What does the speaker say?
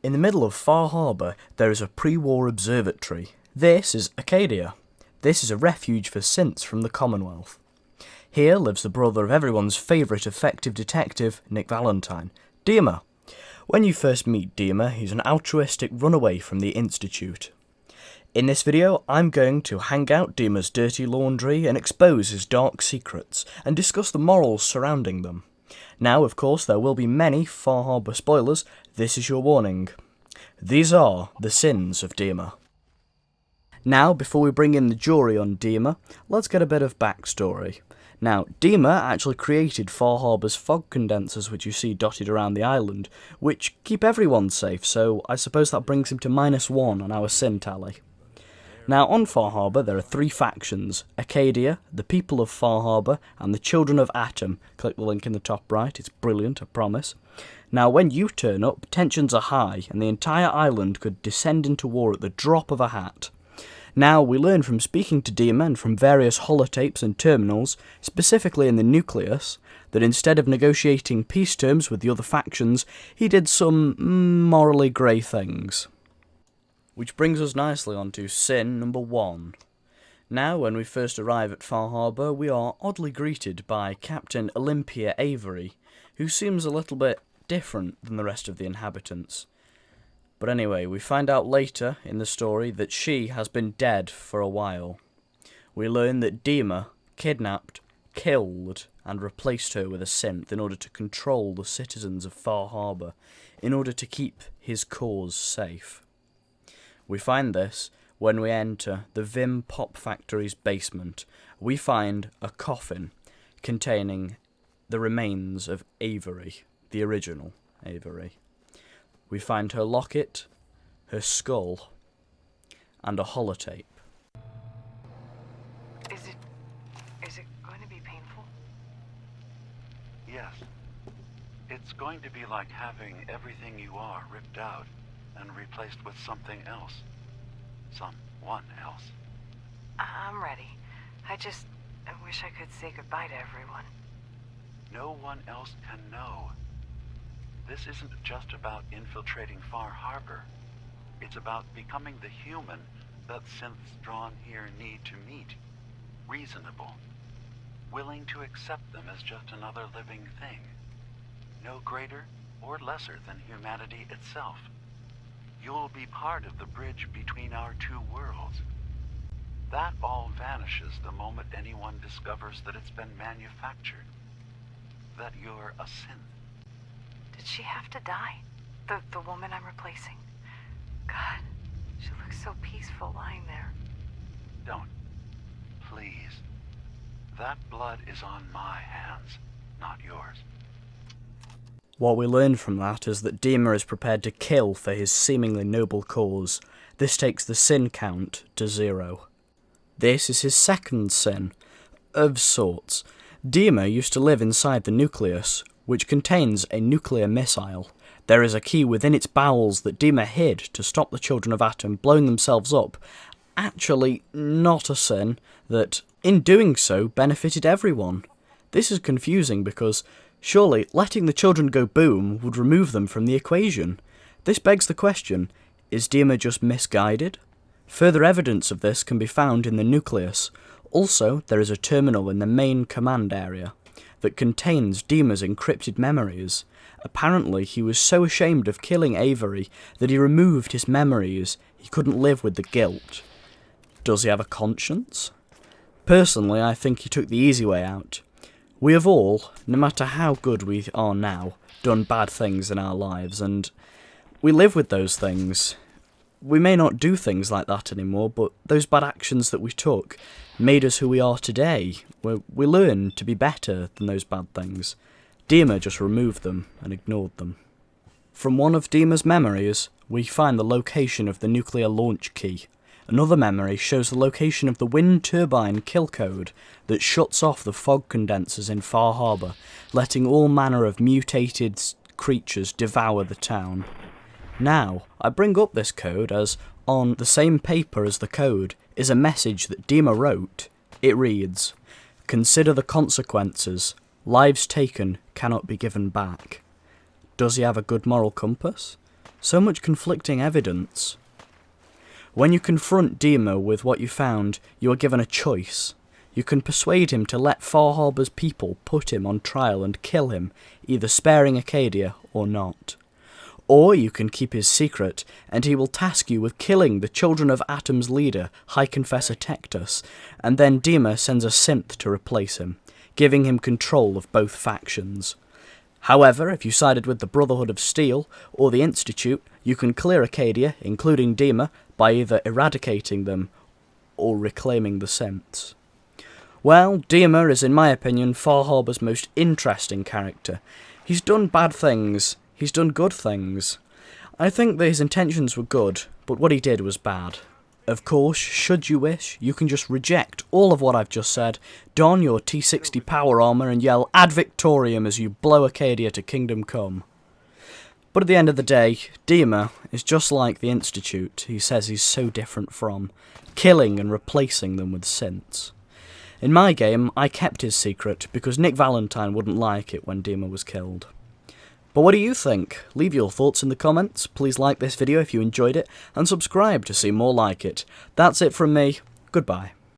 In the middle of Far Harbour, there is a pre-war observatory. This is Acadia. This is a refuge for synths from the Commonwealth. Here lives the brother of everyone's favourite effective detective, Nick Valentine, DiMA. When you first meet DiMA, he's an altruistic runaway from the Institute. In this video, I'm going to hang out DiMA's dirty laundry and expose his dark secrets, and discuss the morals surrounding them. Now, of course, there will be many Far Harbour spoilers. This is your warning. These are the sins of DiMA. Now, before we bring in the jury on DiMA, let's get a bit of backstory. Now, DiMA actually created Far Harbour's fog condensers, which you see dotted around the island, which keep everyone safe, so I suppose that brings him to -1 on our sin tally. Now, on Far Harbour, there are 3 factions: Acadia, the people of Far Harbour, and the children of Atom. Click the link in the top right, it's brilliant, I promise. Now, when you turn up, tensions are high, and the entire island could descend into war at the drop of a hat. Now, we learn from speaking to DiMA and from various holotapes and terminals, specifically in the nucleus, that instead of negotiating peace terms with the other factions, he did some morally grey things. Which brings us nicely on to sin number 1. Now, when we first arrive at Far Harbour, we are oddly greeted by Captain Olympia Avery, who seems a little bit different than the rest of the inhabitants. But anyway, we find out later in the story that she has been dead for a while. We learn that DiMA kidnapped, killed, and replaced her with a synth in order to control the citizens of Far Harbour, in order to keep his cause safe. We find this when we enter the Vim Pop Factory's basement. We find a coffin containing the remains of Avery, the original Avery. We find her locket, her skull, and a holotape. Is it going to be painful? Yes. It's going to be like having everything you are ripped out and replaced with something else. Someone else. I'm ready. I wish I could say goodbye to everyone. No one else can know. This isn't just about infiltrating Far Harbour. It's about becoming the human that synths drawn here need to meet. Reasonable. Willing to accept them as just another living thing. No greater or lesser than humanity itself. You'll be part of the bridge between our 2 worlds. That all vanishes the moment anyone discovers that it's been manufactured. That you're a synth. Did she have to die? The woman I'm replacing? God, she looks so peaceful lying there. Don't. Please. That blood is on my hands, not yours. What we learn from that is that DiMA is prepared to kill for his seemingly noble cause. This takes the sin count to 0. This is his second sin, of sorts. DiMA used to live inside the nucleus, which contains a nuclear missile. There is a key within its bowels that DiMA hid to stop the children of Atom blowing themselves up. Actually, not a sin that, in doing so, benefited everyone. This is confusing because surely letting the children go boom would remove them from the equation. This begs the question, is DiMA just misguided? Further evidence of this can be found in the nucleus. Also, there is a terminal in the main command area that contains DiMA's encrypted memories. Apparently, he was so ashamed of killing Avery that he removed his memories. He couldn't live with the guilt. Does he have a conscience? Personally, I think he took the easy way out. We have all, no matter how good we are now, done bad things in our lives, and we live with those things. We may not do things like that anymore, but those bad actions that we took made us who we are today. We learn to be better than those bad things. DiMA just removed them and ignored them. From one of DiMA's memories, we find the location of the nuclear launch key. Another memory shows the location of the wind turbine kill code that shuts off the fog condensers in Far Harbour, letting all manner of mutated creatures devour the town. Now, I bring up this code as, on the same paper as the code, is a message that DiMA wrote. It reads, "Consider the consequences. Lives taken cannot be given back." Does he have a good moral compass? So much conflicting evidence. When you confront DiMA with what you found, you are given a choice. You can persuade him to let Far Harbour's people put him on trial and kill him, either sparing Acadia or not. Or you can keep his secret, and he will task you with killing the Children of Atom's leader, High Confessor Tectus, and then DiMA sends a synth to replace him, giving him control of both factions. However, if you sided with the Brotherhood of Steel or the Institute, you can clear Acadia, including DiMA, by either eradicating them or reclaiming the synths. Well, DiMA is, in my opinion, Far Harbour's most interesting character. He's done bad things, he's done good things. I think that his intentions were good, but what he did was bad. Of course, should you wish, you can just reject all of what I've just said, don your T-60 power armour and yell Ad Victoriam as you blow Acadia to Kingdom Come. But at the end of the day, DiMA is just like the Institute he says he's so different from, killing and replacing them with synths. In my game, I kept his secret because Nick Valentine wouldn't like it when DiMA was killed. But what do you think? Leave your thoughts in the comments, please like this video if you enjoyed it, and subscribe to see more like it. That's it from me, goodbye.